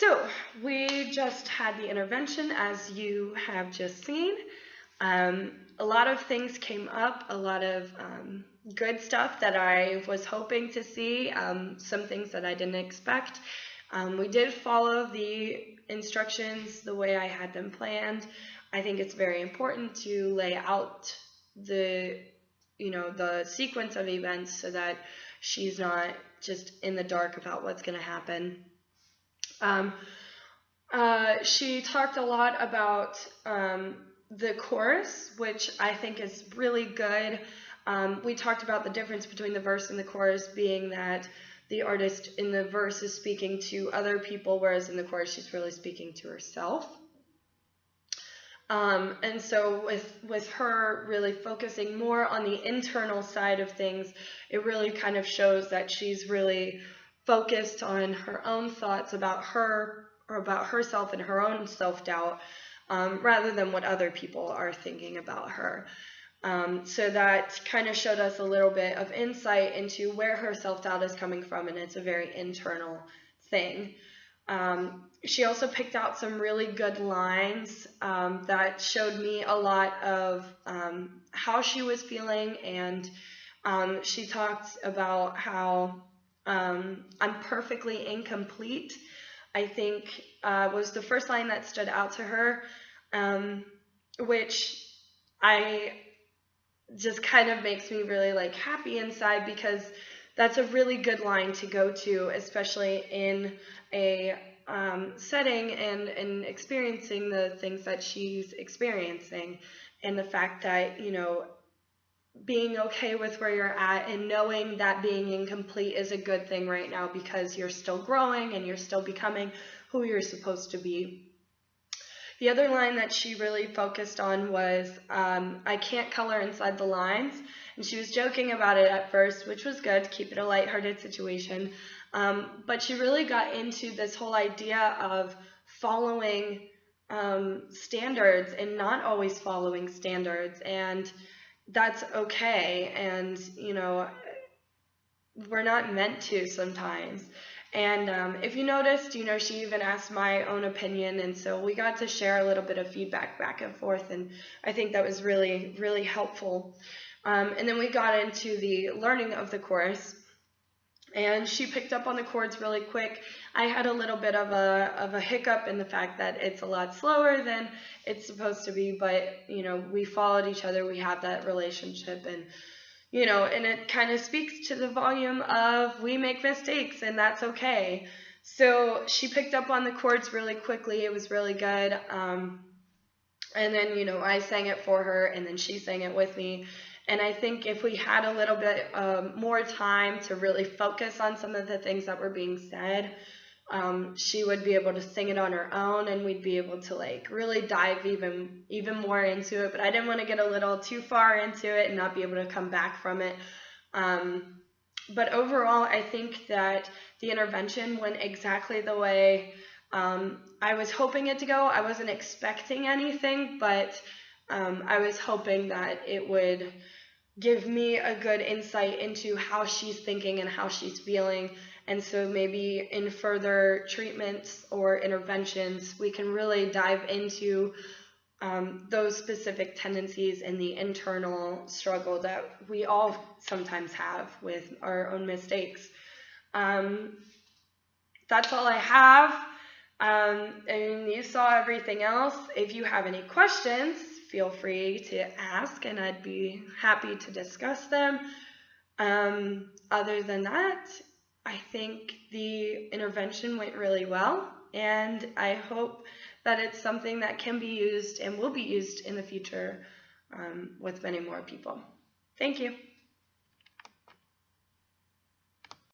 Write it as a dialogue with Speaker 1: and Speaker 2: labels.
Speaker 1: So we just had the intervention, as you have just seen. A lot of things came up, a lot of good stuff that I was hoping to see, some things that I didn't expect. We did follow the instructions the way I had them planned. I think it's very important to lay out the sequence of events so that she's not just in the dark about what's going to happen. She talked a lot about the chorus, which I think is really good. We talked about the difference between the verse and the chorus being that the artist in the verse is speaking to other people, whereas in the chorus she's really speaking to herself. And so with her really focusing more on the internal side of things, it really kind of shows that she's really focused on her own thoughts about her or about herself and her own self-doubt, rather than what other people are thinking about her. So that kind of showed us a little bit of insight into where her self-doubt is coming from, and it's a very internal thing. She also picked out some really good lines that showed me a lot of how she was feeling, and she talked about how I'm perfectly incomplete, I think was the first line that stood out to her, which I just kind of makes me really happy inside, because that's a really good line to go to, especially in a setting and experiencing the things that she's experiencing, and the fact that, being okay with where you're at and knowing that being incomplete is a good thing right now, because you're still growing and you're still becoming who you're supposed to be. The other line that she really focused on was, I can't color inside the lines. And she was joking about it at first, which was good to keep it a lighthearted situation. But she really got into this whole idea of following standards and not always following standards. And that's okay. And, we're not meant to sometimes. And if you noticed, she even asked my own opinion, and so we got to share a little bit of feedback back and forth, and I think that was really, really helpful. And then we got into the learning of the chorus, and she picked up on the chords really quick. I had a little bit of a hiccup in the fact that it's a lot slower than it's supposed to be, but, we followed each other, we have that relationship, and and it kind of speaks to the volume of we make mistakes, and that's okay. So she picked up on the chords really quickly. It was really good. And then, I sang it for her, and then she sang it with me. And I think if we had a little bit more time to really focus on some of the things that were being said, she would be able to sing it on her own, and we'd be able to really dive even more into it. But I didn't want to get a little too far into it and not be able to come back from it. But overall, I think that the intervention went exactly the way I was hoping it to go. I wasn't expecting anything, but I was hoping that it would give me a good insight into how she's thinking and how she's feeling. And so maybe in further treatments or interventions, we can really dive into those specific tendencies and the internal struggle that we all sometimes have with our own mistakes. That's all I have. And you saw everything else. If you have any questions, feel free to ask, and I'd be happy to discuss them. Other than that, I think the intervention went really well, and I hope that it's something that can be used and will be used in the future with many more people. Thank you.